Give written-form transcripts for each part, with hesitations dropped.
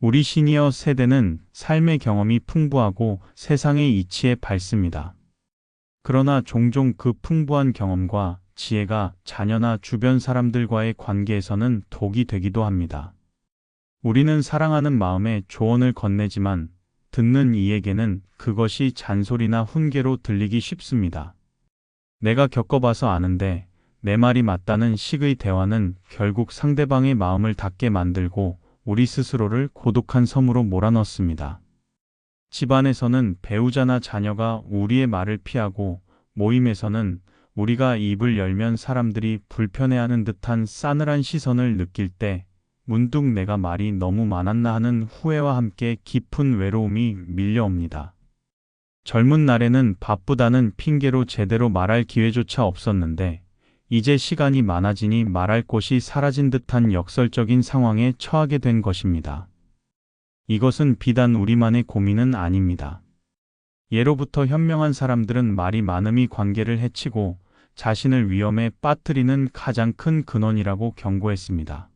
우리 시니어 세대는 삶의 경험이 풍부하고 세상의 이치에 밝습니다. 그러나 종종 그 풍부한 경험과 지혜가 자녀나 주변 사람들과의 관계에서는 독이 되기도 합니다. 우리는 사랑하는 마음에 조언을 건네지만 듣는 이에게는 그것이 잔소리나 훈계로 들리기 쉽습니다. 내가 겪어봐서 아는데 내 말이 맞다는 식의 대화는 결국 상대방의 마음을 닫게 만들고 우리 스스로를 고독한 섬으로 몰아넣습니다. 집안에서는 배우자나 자녀가 우리의 말을 피하고 모임에서는 우리가 입을 열면 사람들이 불편해하는 듯한 싸늘한 시선을 느낄 때 문득 내가 말이 너무 많았나 하는 후회와 함께 깊은 외로움이 밀려옵니다. 젊은 날에는 바쁘다는 핑계로 제대로 말할 기회조차 없었는데 이제 시간이 많아지니 말할 곳이 사라진 듯한 역설적인 상황에 처하게 된 것입니다. 이것은 비단 우리만의 고민은 아닙니다. 예로부터 현명한 사람들은 말이 많음이 관계를 해치고 자신을 위험에 빠뜨리는 가장 큰 근원이라고 경고했습니다.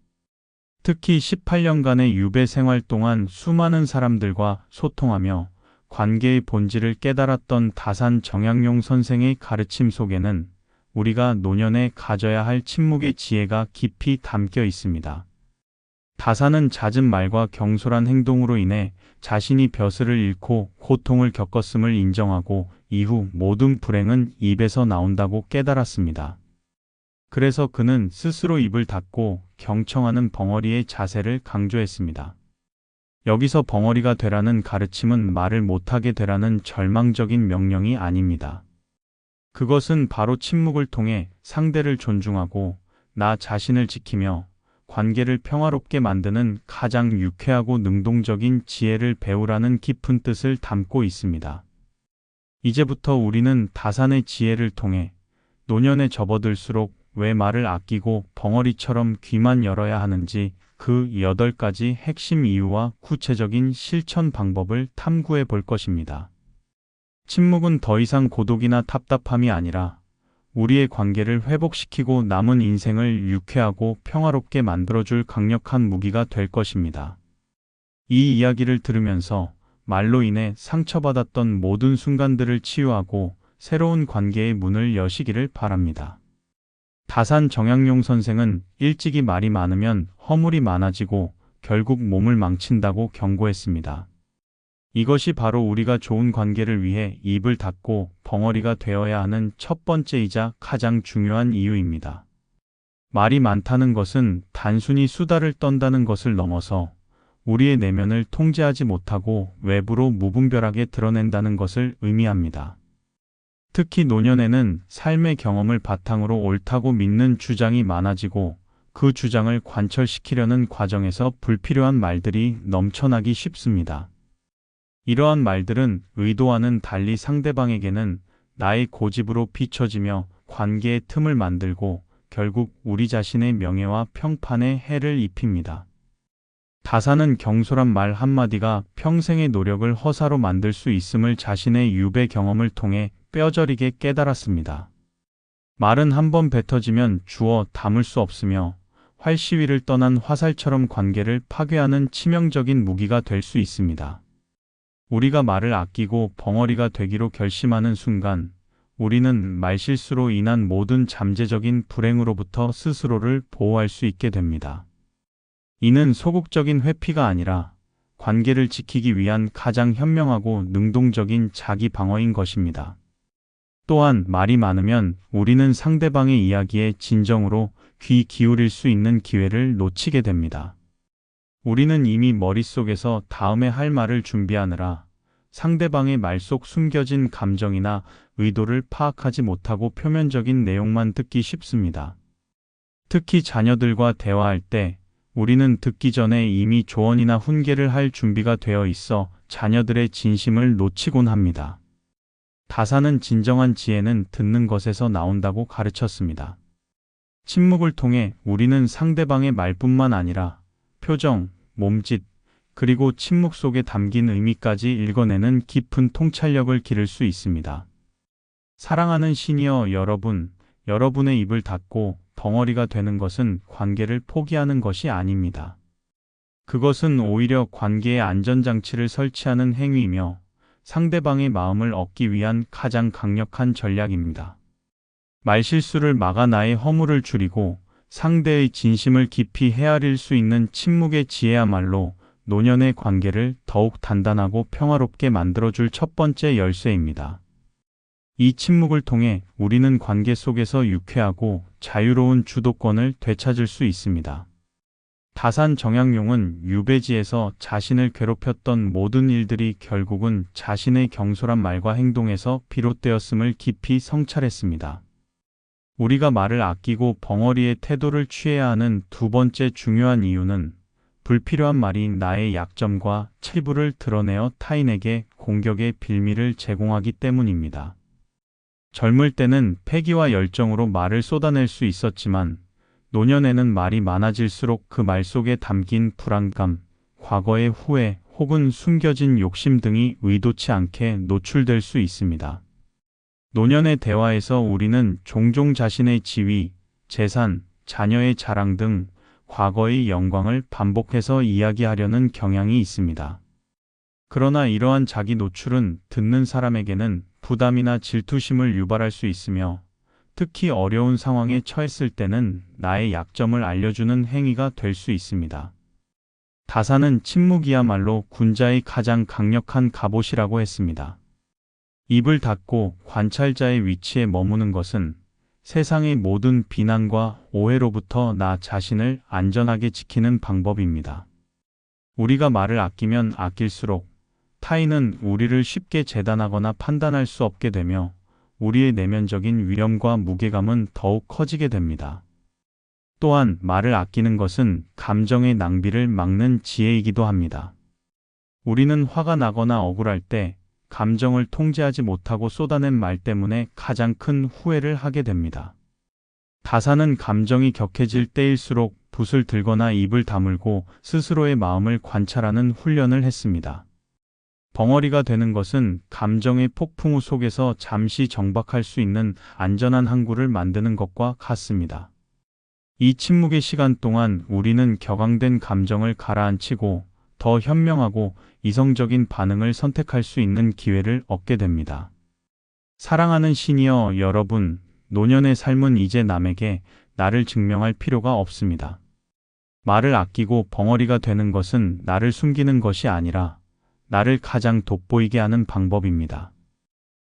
특히 18년간의 유배 생활 동안 수많은 사람들과 소통하며 관계의 본질을 깨달았던 다산 정약용 선생의 가르침 속에는 우리가 노년에 가져야 할 침묵의 지혜가 깊이 담겨 있습니다. 다산은 잦은 말과 경솔한 행동으로 인해 자신이 벼슬을 잃고 고통을 겪었음을 인정하고 이후 모든 불행은 입에서 나온다고 깨달았습니다. 그래서 그는 스스로 입을 닫고 경청하는 벙어리의 자세를 강조했습니다. 여기서 벙어리가 되라는 가르침은 말을 못하게 되라는 절망적인 명령이 아닙니다. 그것은 바로 침묵을 통해 상대를 존중하고 나 자신을 지키며 관계를 평화롭게 만드는 가장 유쾌하고 능동적인 지혜를 배우라는 깊은 뜻을 담고 있습니다. 이제부터 우리는 다산의 지혜를 통해 노년에 접어들수록 왜 말을 아끼고 벙어리처럼 귀만 열어야 하는지 그 8가지 핵심 이유와 구체적인 실천 방법을 탐구해 볼 것입니다. 침묵은 더 이상 고독이나 답답함이 아니라 우리의 관계를 회복시키고 남은 인생을 유쾌하고 평화롭게 만들어줄 강력한 무기가 될 것입니다. 이 이야기를 들으면서 말로 인해 상처받았던 모든 순간들을 치유하고 새로운 관계의 문을 여시기를 바랍니다. 다산 정약용 선생은 일찍이 말이 많으면 허물이 많아지고 결국 몸을 망친다고 경고했습니다. 이것이 바로 우리가 좋은 관계를 위해 입을 닫고 벙어리가 되어야 하는 첫 번째이자 가장 중요한 이유입니다. 말이 많다는 것은 단순히 수다를 떤다는 것을 넘어서 우리의 내면을 통제하지 못하고 외부로 무분별하게 드러낸다는 것을 의미합니다. 특히 노년에는 삶의 경험을 바탕으로 옳다고 믿는 주장이 많아지고 그 주장을 관철시키려는 과정에서 불필요한 말들이 넘쳐나기 쉽습니다. 이러한 말들은 의도와는 달리 상대방에게는 나의 고집으로 비춰지며 관계의 틈을 만들고 결국 우리 자신의 명예와 평판에 해를 입힙니다. 다산은 경솔한 말 한마디가 평생의 노력을 허사로 만들 수 있음을 자신의 유배 경험을 통해 뼈저리게 깨달았습니다. 말은 한번 뱉어지면 주워 담을 수 없으며 활시위를 떠난 화살처럼 관계를 파괴하는 치명적인 무기가 될 수 있습니다. 우리가 말을 아끼고 벙어리가 되기로 결심하는 순간 우리는 말실수로 인한 모든 잠재적인 불행으로부터 스스로를 보호할 수 있게 됩니다. 이는 소극적인 회피가 아니라 관계를 지키기 위한 가장 현명하고 능동적인 자기 방어인 것입니다. 또한 말이 많으면 우리는 상대방의 이야기에 진정으로 귀 기울일 수 있는 기회를 놓치게 됩니다. 우리는 이미 머릿속에서 다음에 할 말을 준비하느라 상대방의 말 속 숨겨진 감정이나 의도를 파악하지 못하고 표면적인 내용만 듣기 쉽습니다. 특히 자녀들과 대화할 때 우리는 듣기 전에 이미 조언이나 훈계를 할 준비가 되어 있어 자녀들의 진심을 놓치곤 합니다. 다산은 진정한 지혜는 듣는 것에서 나온다고 가르쳤습니다. 침묵을 통해 우리는 상대방의 말뿐만 아니라 표정, 몸짓, 그리고 침묵 속에 담긴 의미까지 읽어내는 깊은 통찰력을 기를 수 있습니다. 사랑하는 시니어 여러분, 여러분의 입을 닫고 벙어리가 되는 것은 관계를 포기하는 것이 아닙니다. 그것은 오히려 관계의 안전장치를 설치하는 행위이며 상대방의 마음을 얻기 위한 가장 강력한 전략입니다. 말실수를 막아 나의 허물을 줄이고 상대의 진심을 깊이 헤아릴 수 있는 침묵의 지혜야말로 노년의 관계를 더욱 단단하고 평화롭게 만들어줄 첫 번째 열쇠입니다. 이 침묵을 통해 우리는 관계 속에서 유쾌하고 자유로운 주도권을 되찾을 수 있습니다. 다산 정약용은 유배지에서 자신을 괴롭혔던 모든 일들이 결국은 자신의 경솔한 말과 행동에서 비롯되었음을 깊이 성찰했습니다. 우리가 말을 아끼고 벙어리의 태도를 취해야 하는 두 번째 중요한 이유는 불필요한 말이 나의 약점과 치부를 드러내어 타인에게 공격의 빌미를 제공하기 때문입니다. 젊을 때는 패기와 열정으로 말을 쏟아낼 수 있었지만 노년에는 말이 많아질수록 그 말 속에 담긴 불안감, 과거의 후회 혹은 숨겨진 욕심 등이 의도치 않게 노출될 수 있습니다. 노년의 대화에서 우리는 종종 자신의 지위, 재산, 자녀의 자랑 등 과거의 영광을 반복해서 이야기하려는 경향이 있습니다. 그러나 이러한 자기 노출은 듣는 사람에게는 부담이나 질투심을 유발할 수 있으며 특히 어려운 상황에 처했을 때는 나의 약점을 알려주는 행위가 될 수 있습니다. 다산은 침묵이야말로 군자의 가장 강력한 갑옷이라고 했습니다. 입을 닫고 관찰자의 위치에 머무는 것은 세상의 모든 비난과 오해로부터 나 자신을 안전하게 지키는 방법입니다. 우리가 말을 아끼면 아낄수록 타인은 우리를 쉽게 재단하거나 판단할 수 없게 되며 우리의 내면적인 위험과 무게감은 더욱 커지게 됩니다. 또한 말을 아끼는 것은 감정의 낭비를 막는 지혜이기도 합니다. 우리는 화가 나거나 억울할 때 감정을 통제하지 못하고 쏟아낸 말 때문에 가장 큰 후회를 하게 됩니다. 다산은 감정이 격해질 때일수록 붓을 들거나 입을 다물고 스스로의 마음을 관찰하는 훈련을 했습니다. 벙어리가 되는 것은 감정의 폭풍우 속에서 잠시 정박할 수 있는 안전한 항구를 만드는 것과 같습니다. 이 침묵의 시간 동안 우리는 격앙된 감정을 가라앉히고 더 현명하고 이성적인 반응을 선택할 수 있는 기회를 얻게 됩니다. 사랑하는 시니어 여러분, 노년의 삶은 이제 남에게 나를 증명할 필요가 없습니다. 말을 아끼고 벙어리가 되는 것은 나를 숨기는 것이 아니라 나를 가장 돋보이게 하는 방법입니다.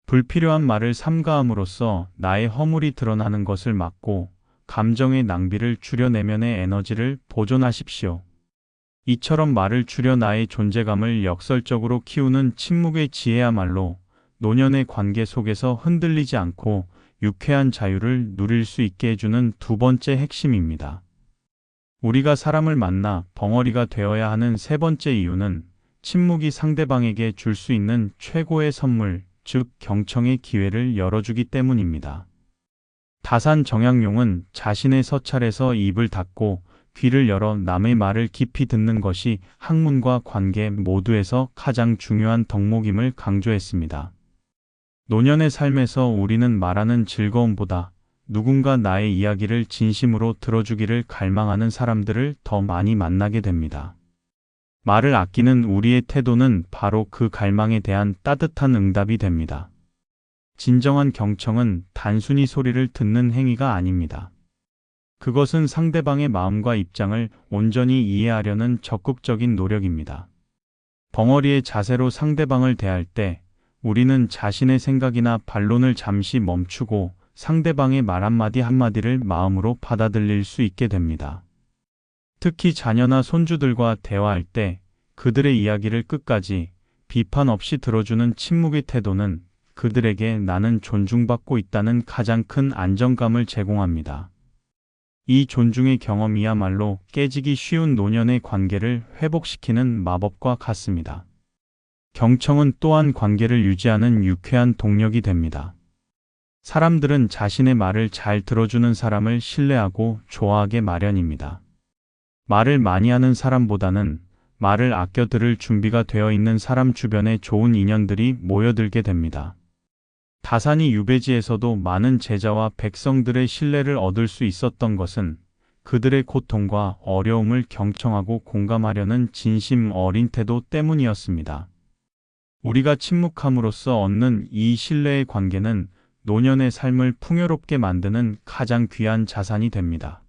불필요한 말을 삼가함으로써 나의 허물이 드러나는 것을 막고 감정의 낭비를 줄여 내면의 에너지를 보존하십시오. 이처럼 말을 줄여 나의 존재감을 역설적으로 키우는 침묵의 지혜야말로 노년의 관계 속에서 흔들리지 않고 유쾌한 자유를 누릴 수 있게 해주는 두 번째 핵심입니다. 우리가 사람을 만나 벙어리가 되어야 하는 세 번째 이유는 침묵이 상대방에게 줄 수 있는 최고의 선물, 즉 경청의 기회를 열어주기 때문입니다. 다산 정약용은 자신의 서찰에서 입을 닫고 귀를 열어 남의 말을 깊이 듣는 것이 학문과 관계 모두에서 가장 중요한 덕목임을 강조했습니다. 노년의 삶에서 우리는 말하는 즐거움보다 누군가 나의 이야기를 진심으로 들어주기를 갈망하는 사람들을 더 많이 만나게 됩니다. 말을 아끼는 우리의 태도는 바로 그 갈망에 대한 따뜻한 응답이 됩니다. 진정한 경청은 단순히 소리를 듣는 행위가 아닙니다. 그것은 상대방의 마음과 입장을 온전히 이해하려는 적극적인 노력입니다. 벙어리의 자세로 상대방을 대할 때 우리는 자신의 생각이나 반론을 잠시 멈추고 상대방의 말 한마디 한마디를 마음으로 받아들일 수 있게 됩니다. 특히 자녀나 손주들과 대화할 때 그들의 이야기를 끝까지 비판 없이 들어주는 침묵의 태도는 그들에게 나는 존중받고 있다는 가장 큰 안정감을 제공합니다. 이 존중의 경험이야말로 깨지기 쉬운 노년의 관계를 회복시키는 마법과 같습니다. 경청은 또한 관계를 유지하는 유쾌한 동력이 됩니다. 사람들은 자신의 말을 잘 들어주는 사람을 신뢰하고 좋아하게 마련입니다. 말을 많이 하는 사람보다는 말을 아껴 들을 준비가 되어 있는 사람 주변에 좋은 인연들이 모여들게 됩니다. 다산이 유배지에서도 많은 제자와 백성들의 신뢰를 얻을 수 있었던 것은 그들의 고통과 어려움을 경청하고 공감하려는 진심 어린 태도 때문이었습니다. 우리가 침묵함으로써 얻는 이 신뢰의 관계는 노년의 삶을 풍요롭게 만드는 가장 귀한 자산이 됩니다.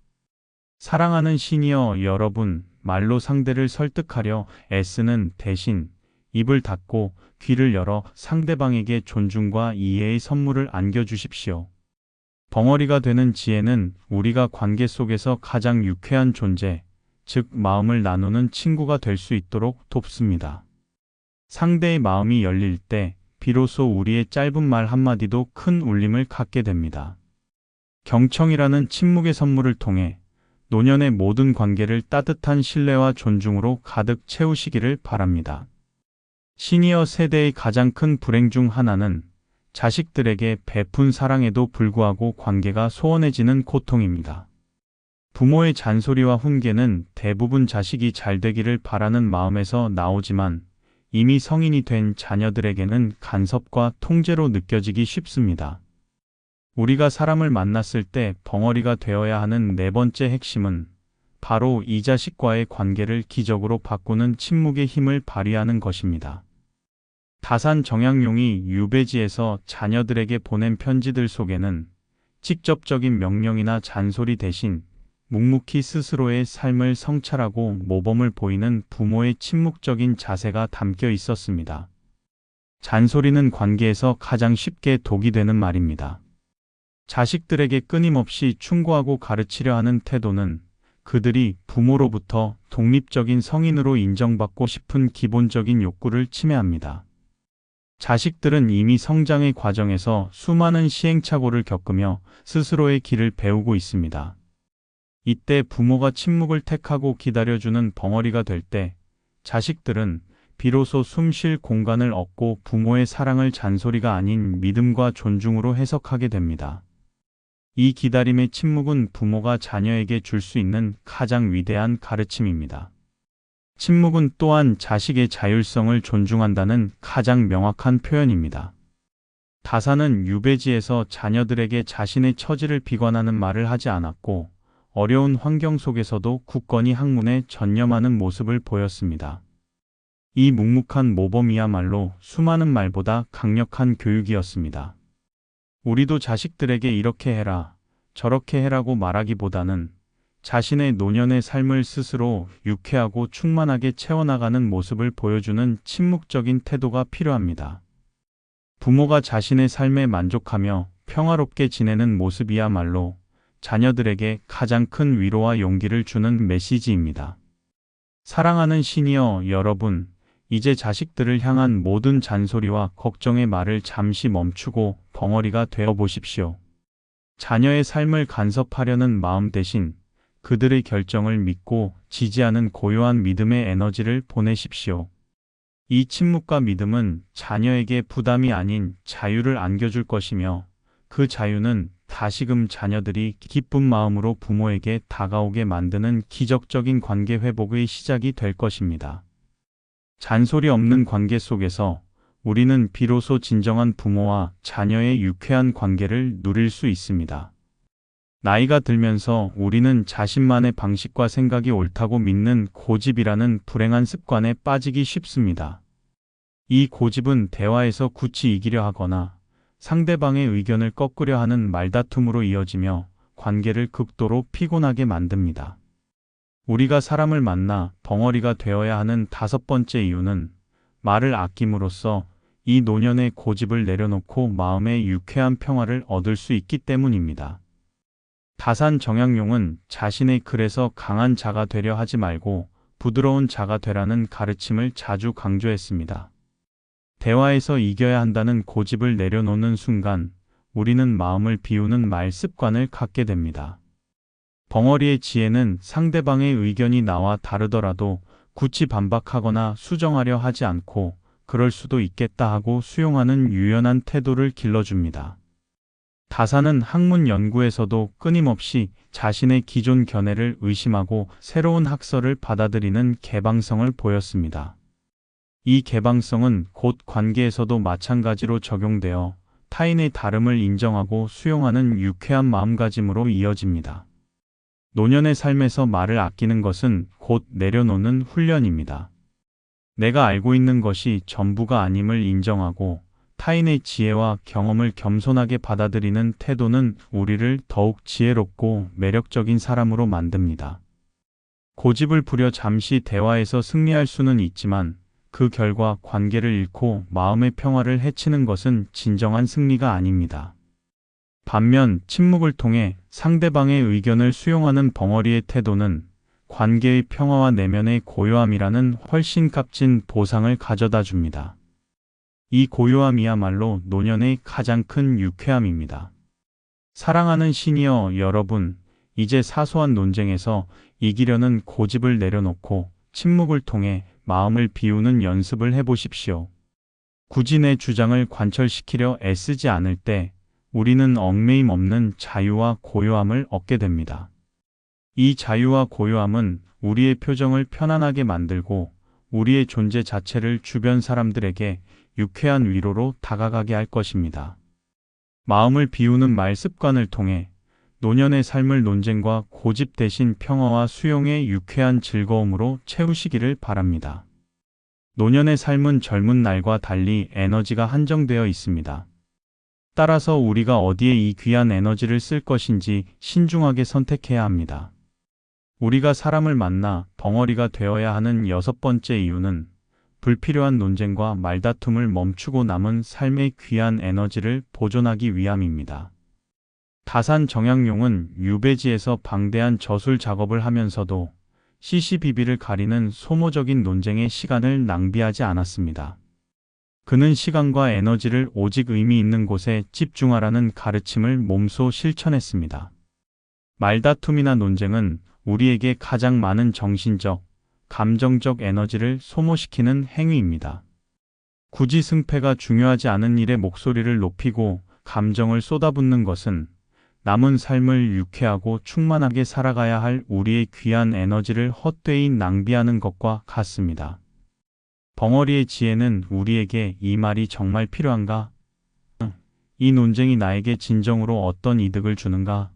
사랑하는 시니어 여러분, 말로 상대를 설득하려 애쓰는 대신 입을 닫고 귀를 열어 상대방에게 존중과 이해의 선물을 안겨주십시오. 벙어리가 되는 지혜는 우리가 관계 속에서 가장 유쾌한 존재, 즉 마음을 나누는 친구가 될 수 있도록 돕습니다. 상대의 마음이 열릴 때 비로소 우리의 짧은 말 한마디도 큰 울림을 갖게 됩니다. 경청이라는 침묵의 선물을 통해 노년의 모든 관계를 따뜻한 신뢰와 존중으로 가득 채우시기를 바랍니다. 시니어 세대의 가장 큰 불행 중 하나는 자식들에게 베푼 사랑에도 불구하고 관계가 소원해지는 고통입니다. 부모의 잔소리와 훈계는 대부분 자식이 잘 되기를 바라는 마음에서 나오지만 이미 성인이 된 자녀들에게는 간섭과 통제로 느껴지기 쉽습니다. 우리가 사람을 만났을 때 벙어리가 되어야 하는 네 번째 핵심은 바로 이 자식과의 관계를 기적으로 바꾸는 침묵의 힘을 발휘하는 것입니다. 다산 정약용이 유배지에서 자녀들에게 보낸 편지들 속에는 직접적인 명령이나 잔소리 대신 묵묵히 스스로의 삶을 성찰하고 모범을 보이는 부모의 침묵적인 자세가 담겨 있었습니다. 잔소리는 관계에서 가장 쉽게 독이 되는 말입니다. 자식들에게 끊임없이 충고하고 가르치려 하는 태도는 그들이 부모로부터 독립적인 성인으로 인정받고 싶은 기본적인 욕구를 침해합니다. 자식들은 이미 성장의 과정에서 수많은 시행착오를 겪으며 스스로의 길을 배우고 있습니다. 이때 부모가 침묵을 택하고 기다려주는 벙어리가 될 때 자식들은 비로소 숨 쉴 공간을 얻고 부모의 사랑을 잔소리가 아닌 믿음과 존중으로 해석하게 됩니다. 이 기다림의 침묵은 부모가 자녀에게 줄 수 있는 가장 위대한 가르침입니다. 침묵은 또한 자식의 자율성을 존중한다는 가장 명확한 표현입니다. 다산은 유배지에서 자녀들에게 자신의 처지를 비관하는 말을 하지 않았고 어려운 환경 속에서도 굳건히 학문에 전념하는 모습을 보였습니다. 이 묵묵한 모범이야말로 수많은 말보다 강력한 교육이었습니다. 우리도 자식들에게 이렇게 해라, 저렇게 해라고 말하기보다는 자신의 노년의 삶을 스스로 유쾌하고 충만하게 채워나가는 모습을 보여주는 침묵적인 태도가 필요합니다. 부모가 자신의 삶에 만족하며 평화롭게 지내는 모습이야말로 자녀들에게 가장 큰 위로와 용기를 주는 메시지입니다. 사랑하는 시니어 여러분, 이제 자식들을 향한 모든 잔소리와 걱정의 말을 잠시 멈추고 벙어리가 되어 보십시오. 자녀의 삶을 간섭하려는 마음 대신 그들의 결정을 믿고 지지하는 고요한 믿음의 에너지를 보내십시오. 이 침묵과 믿음은 자녀에게 부담이 아닌 자유를 안겨줄 것이며 그 자유는 다시금 자녀들이 기쁜 마음으로 부모에게 다가오게 만드는 기적적인 관계 회복의 시작이 될 것입니다. 잔소리 없는 관계 속에서 우리는 비로소 진정한 부모와 자녀의 유쾌한 관계를 누릴 수 있습니다. 나이가 들면서 우리는 자신만의 방식과 생각이 옳다고 믿는 고집이라는 불행한 습관에 빠지기 쉽습니다. 이 고집은 대화에서 굳이 이기려 하거나 상대방의 의견을 꺾으려 하는 말다툼으로 이어지며 관계를 극도로 피곤하게 만듭니다. 우리가 사람을 만나 벙어리가 되어야 하는 다섯 번째 이유는 말을 아낌으로써 이 노년의 고집을 내려놓고 마음의 유쾌한 평화를 얻을 수 있기 때문입니다. 다산 정약용은 자신의 글에서 강한 자가 되려 하지 말고 부드러운 자가 되라는 가르침을 자주 강조했습니다. 대화에서 이겨야 한다는 고집을 내려놓는 순간 우리는 마음을 비우는 말 습관을 갖게 됩니다. 벙어리의 지혜는 상대방의 의견이 나와 다르더라도 굳이 반박하거나 수정하려 하지 않고 그럴 수도 있겠다 하고 수용하는 유연한 태도를 길러줍니다. 다산은 학문 연구에서도 끊임없이 자신의 기존 견해를 의심하고 새로운 학설을 받아들이는 개방성을 보였습니다. 이 개방성은 곧 관계에서도 마찬가지로 적용되어 타인의 다름을 인정하고 수용하는 유쾌한 마음가짐으로 이어집니다. 노년의 삶에서 말을 아끼는 것은 곧 내려놓는 훈련입니다. 내가 알고 있는 것이 전부가 아님을 인정하고 타인의 지혜와 경험을 겸손하게 받아들이는 태도는 우리를 더욱 지혜롭고 매력적인 사람으로 만듭니다. 고집을 부려 잠시 대화에서 승리할 수는 있지만 그 결과 관계를 잃고 마음의 평화를 해치는 것은 진정한 승리가 아닙니다. 반면 침묵을 통해 상대방의 의견을 수용하는 벙어리의 태도는 관계의 평화와 내면의 고요함이라는 훨씬 값진 보상을 가져다 줍니다. 이 고요함이야말로 노년의 가장 큰 유쾌함입니다. 사랑하는 시니어 여러분, 이제 사소한 논쟁에서 이기려는 고집을 내려놓고 침묵을 통해 마음을 비우는 연습을 해보십시오. 굳이 내 주장을 관철시키려 애쓰지 않을 때 우리는 얽매임 없는 자유와 고요함을 얻게 됩니다. 이 자유와 고요함은 우리의 표정을 편안하게 만들고 우리의 존재 자체를 주변 사람들에게 유쾌한 위로로 다가가게 할 것입니다. 마음을 비우는 말 습관을 통해 노년의 삶을 논쟁과 고집 대신 평화와 수용의 유쾌한 즐거움으로 채우시기를 바랍니다. 노년의 삶은 젊은 날과 달리 에너지가 한정되어 있습니다. 따라서 우리가 어디에 이 귀한 에너지를 쓸 것인지 신중하게 선택해야 합니다. 우리가 사람을 만나 벙어리가 되어야 하는 6번째 이유는 불필요한 논쟁과 말다툼을 멈추고 남은 삶의 귀한 에너지를 보존하기 위함입니다. 다산 정약용은 유배지에서 방대한 저술 작업을 하면서도 시시비비를 가리는 소모적인 논쟁의 시간을 낭비하지 않았습니다. 그는 시간과 에너지를 오직 의미 있는 곳에 집중하라는 가르침을 몸소 실천했습니다. 말다툼이나 논쟁은 우리에게 가장 많은 정신적, 감정적 에너지를 소모시키는 행위입니다. 굳이 승패가 중요하지 않은 일에 목소리를 높이고 감정을 쏟아붓는 것은 남은 삶을 유쾌하고 충만하게 살아가야 할 우리의 귀한 에너지를 헛되이 낭비하는 것과 같습니다. 벙어리의 지혜는 우리에게 이 말이 정말 필요한가? 이 논쟁이 나에게 진정으로 어떤 이득을 주는가?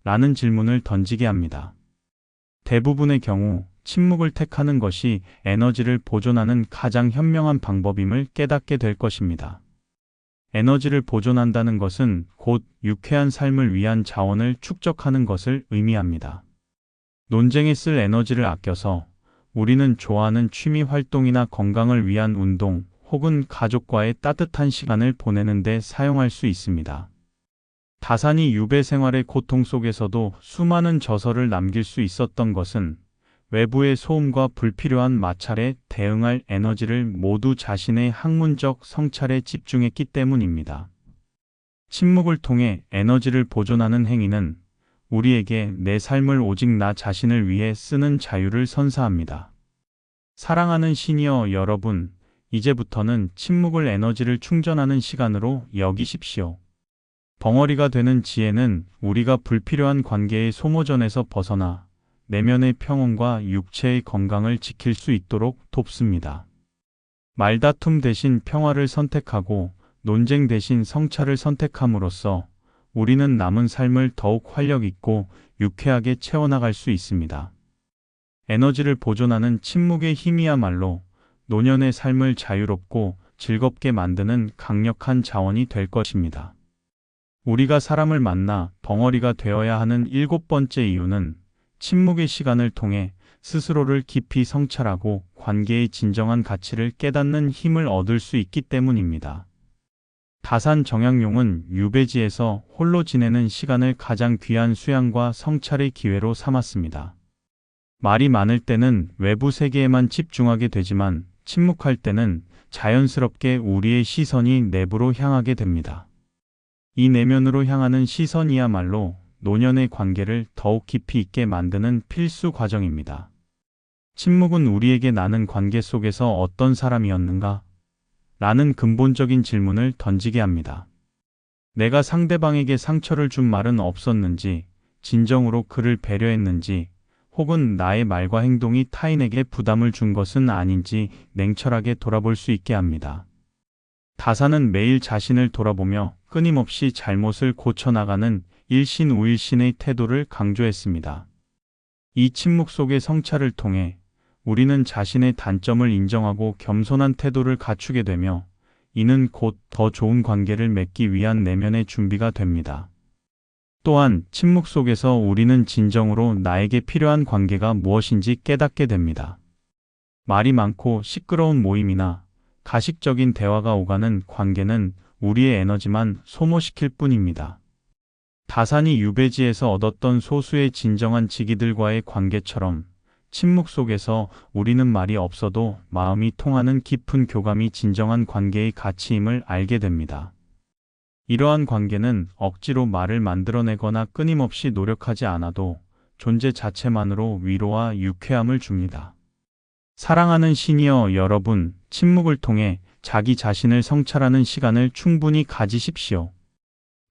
라는 질문을 던지게 합니다. 대부분의 경우 침묵을 택하는 것이 에너지를 보존하는 가장 현명한 방법임을 깨닫게 될 것입니다. 에너지를 보존한다는 것은 곧 유쾌한 삶을 위한 자원을 축적하는 것을 의미합니다. 논쟁에 쓸 에너지를 아껴서 우리는 좋아하는 취미 활동이나 건강을 위한 운동 혹은 가족과의 따뜻한 시간을 보내는 데 사용할 수 있습니다. 다산이 유배 생활의 고통 속에서도 수많은 저서를 남길 수 있었던 것은 외부의 소음과 불필요한 마찰에 대응할 에너지를 모두 자신의 학문적 성찰에 집중했기 때문입니다. 침묵을 통해 에너지를 보존하는 행위는 우리에게 내 삶을 오직 나 자신을 위해 쓰는 자유를 선사합니다. 사랑하는 시니어 여러분, 이제부터는 침묵을 에너지를 충전하는 시간으로 여기십시오. 벙어리가 되는 지혜는 우리가 불필요한 관계의 소모전에서 벗어나 내면의 평온과 육체의 건강을 지킬 수 있도록 돕습니다. 말다툼 대신 평화를 선택하고 논쟁 대신 성찰을 선택함으로써 우리는 남은 삶을 더욱 활력 있고 유쾌하게 채워나갈 수 있습니다. 에너지를 보존하는 침묵의 힘이야말로 노년의 삶을 자유롭고 즐겁게 만드는 강력한 자원이 될 것입니다. 우리가 사람을 만나 벙어리가 되어야 하는 7번째 이유는 침묵의 시간을 통해 스스로를 깊이 성찰하고 관계의 진정한 가치를 깨닫는 힘을 얻을 수 있기 때문입니다. 다산 정약용은 유배지에서 홀로 지내는 시간을 가장 귀한 수양과 성찰의 기회로 삼았습니다. 말이 많을 때는 외부 세계에만 집중하게 되지만 침묵할 때는 자연스럽게 우리의 시선이 내부로 향하게 됩니다. 이 내면으로 향하는 시선이야말로 노년의 관계를 더욱 깊이 있게 만드는 필수 과정입니다. 침묵은 우리에게 나는 관계 속에서 어떤 사람이었는가? 라는 근본적인 질문을 던지게 합니다. 내가 상대방에게 상처를 준 말은 없었는지, 진정으로 그를 배려했는지, 혹은 나의 말과 행동이 타인에게 부담을 준 것은 아닌지 냉철하게 돌아볼 수 있게 합니다. 다산은 매일 자신을 돌아보며 끊임없이 잘못을 고쳐나가는 일신우일신의 태도를 강조했습니다. 이 침묵 속의 성찰을 통해 우리는 자신의 단점을 인정하고 겸손한 태도를 갖추게 되며 이는 곧 더 좋은 관계를 맺기 위한 내면의 준비가 됩니다. 또한 침묵 속에서 우리는 진정으로 나에게 필요한 관계가 무엇인지 깨닫게 됩니다. 말이 많고 시끄러운 모임이나 가식적인 대화가 오가는 관계는 우리의 에너지만 소모시킬 뿐입니다. 다산이 유배지에서 얻었던 소수의 진정한 지기들과의 관계처럼 침묵 속에서 우리는 말이 없어도 마음이 통하는 깊은 교감이 진정한 관계의 가치임을 알게 됩니다. 이러한 관계는 억지로 말을 만들어내거나 끊임없이 노력하지 않아도 존재 자체만으로 위로와 유쾌함을 줍니다. 사랑하는 시니어 여러분, 침묵을 통해 자기 자신을 성찰하는 시간을 충분히 가지십시오.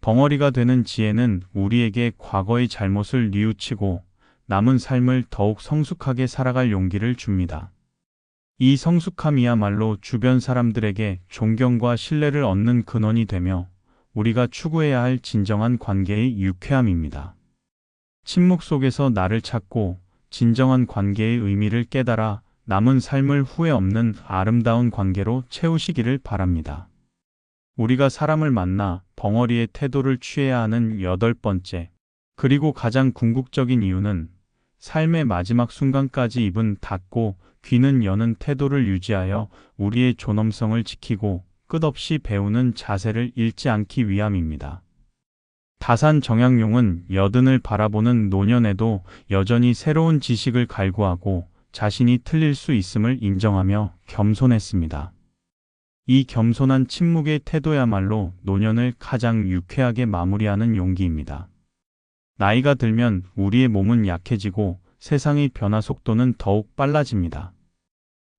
벙어리가 되는 지혜는 우리에게 과거의 잘못을 뉘우치고 남은 삶을 더욱 성숙하게 살아갈 용기를 줍니다. 이 성숙함이야말로 주변 사람들에게 존경과 신뢰를 얻는 근원이 되며 우리가 추구해야 할 진정한 관계의 유쾌함입니다. 침묵 속에서 나를 찾고 진정한 관계의 의미를 깨달아 남은 삶을 후회 없는 아름다운 관계로 채우시기를 바랍니다. 우리가 사람을 만나 벙어리의 태도를 취해야 하는 8번째, 그리고 가장 궁극적인 이유는 삶의 마지막 순간까지 입은 닫고 귀는 여는 태도를 유지하여 우리의 존엄성을 지키고 끝없이 배우는 자세를 잃지 않기 위함입니다. 다산 정약용은 여든을 바라보는 노년에도 여전히 새로운 지식을 갈구하고 자신이 틀릴 수 있음을 인정하며 겸손했습니다. 이 겸손한 침묵의 태도야말로 노년을 가장 유쾌하게 마무리하는 용기입니다. 나이가 들면 우리의 몸은 약해지고 세상의 변화 속도는 더욱 빨라집니다.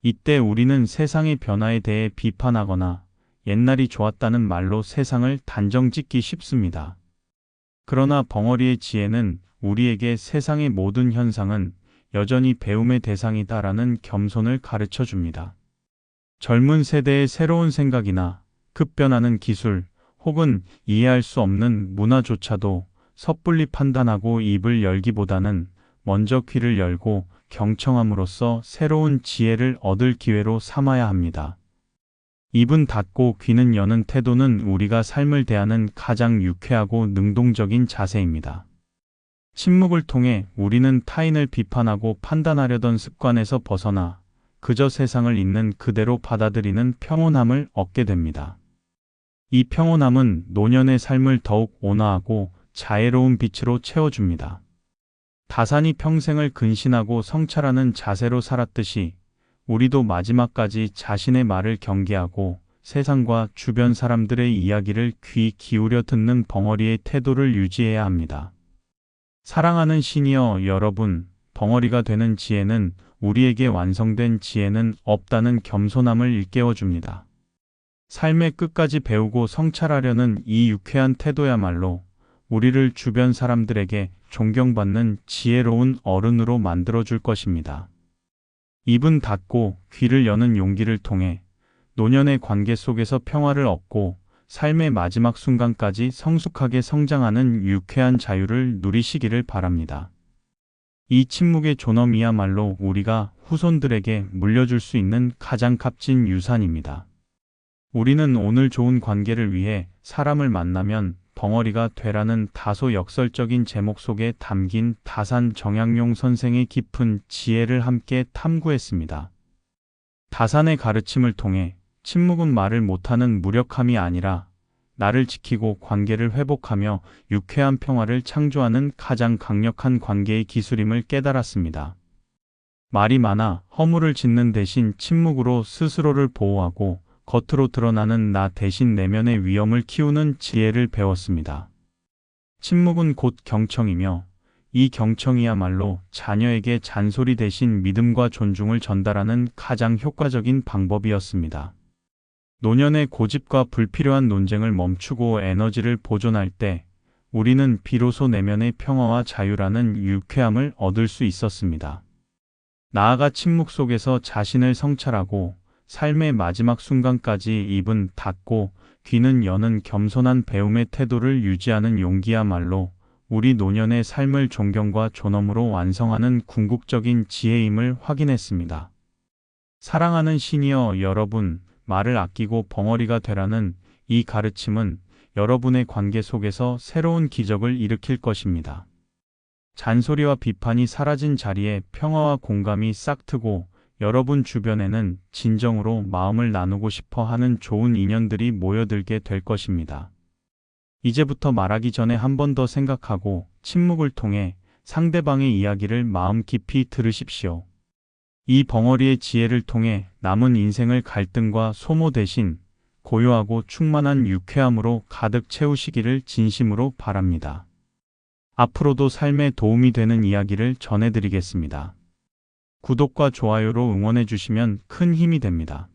이때 우리는 세상의 변화에 대해 비판하거나 옛날이 좋았다는 말로 세상을 단정짓기 쉽습니다. 그러나 벙어리의 지혜는 우리에게 세상의 모든 현상은 여전히 배움의 대상이다라는 겸손을 가르쳐 줍니다. 젊은 세대의 새로운 생각이나 급변하는 기술 혹은 이해할 수 없는 문화조차도 섣불리 판단하고 입을 열기보다는 먼저 귀를 열고 경청함으로써 새로운 지혜를 얻을 기회로 삼아야 합니다. 입은 닫고 귀는 여는 태도는 우리가 삶을 대하는 가장 유쾌하고 능동적인 자세입니다. 침묵을 통해 우리는 타인을 비판하고 판단하려던 습관에서 벗어나 그저 세상을 있는 그대로 받아들이는 평온함을 얻게 됩니다. 이 평온함은 노년의 삶을 더욱 온화하고 자애로운 빛으로 채워줍니다. 다산이 평생을 근신하고 성찰하는 자세로 살았듯이 우리도 마지막까지 자신의 말을 경계하고 세상과 주변 사람들의 이야기를 귀 기울여 듣는 벙어리의 태도를 유지해야 합니다. 사랑하는 시니어 여러분, 벙어리가 되는 지혜는 우리에게 완성된 지혜는 없다는 겸손함을 일깨워줍니다. 삶의 끝까지 배우고 성찰하려는 이 유쾌한 태도야말로 우리를 주변 사람들에게 존경받는 지혜로운 어른으로 만들어줄 것입니다. 입은 닫고 귀를 여는 용기를 통해 노년의 관계 속에서 평화를 얻고 삶의 마지막 순간까지 성숙하게 성장하는 유쾌한 자유를 누리시기를 바랍니다. 이 침묵의 존엄이야말로 우리가 후손들에게 물려줄 수 있는 가장 값진 유산입니다. 우리는 오늘 좋은 관계를 위해 사람을 만나면 벙어리가 되라는 다소 역설적인 제목 속에 담긴 다산 정약용 선생의 깊은 지혜를 함께 탐구했습니다. 다산의 가르침을 통해 침묵은 말을 못하는 무력함이 아니라 나를 지키고 관계를 회복하며 유쾌한 평화를 창조하는 가장 강력한 관계의 기술임을 깨달았습니다. 말이 많아 허물을 짓는 대신 침묵으로 스스로를 보호하고 겉으로 드러나는 나 대신 내면의 위엄을 키우는 지혜를 배웠습니다. 침묵은 곧 경청이며 이 경청이야말로 자녀에게 잔소리 대신 믿음과 존중을 전달하는 가장 효과적인 방법이었습니다. 노년의 고집과 불필요한 논쟁을 멈추고 에너지를 보존할 때 우리는 비로소 내면의 평화와 자유라는 유쾌함을 얻을 수 있었습니다. 나아가 침묵 속에서 자신을 성찰하고 삶의 마지막 순간까지 입은 닫고 귀는 여는 겸손한 배움의 태도를 유지하는 용기야말로 우리 노년의 삶을 존경과 존엄으로 완성하는 궁극적인 지혜임을 확인했습니다. 사랑하는 시니어 여러분, 말을 아끼고 벙어리가 되라는 이 가르침은 여러분의 관계 속에서 새로운 기적을 일으킬 것입니다. 잔소리와 비판이 사라진 자리에 평화와 공감이 싹트고 여러분 주변에는 진정으로 마음을 나누고 싶어 하는 좋은 인연들이 모여들게 될 것입니다. 이제부터 말하기 전에 한 번 더 생각하고 침묵을 통해 상대방의 이야기를 마음 깊이 들으십시오. 이 벙어리의 지혜를 통해 남은 인생을 갈등과 소모 대신 고요하고 충만한 유쾌함으로 가득 채우시기를 진심으로 바랍니다. 앞으로도 삶에 도움이 되는 이야기를 전해드리겠습니다. 구독과 좋아요로 응원해 주시면 큰 힘이 됩니다.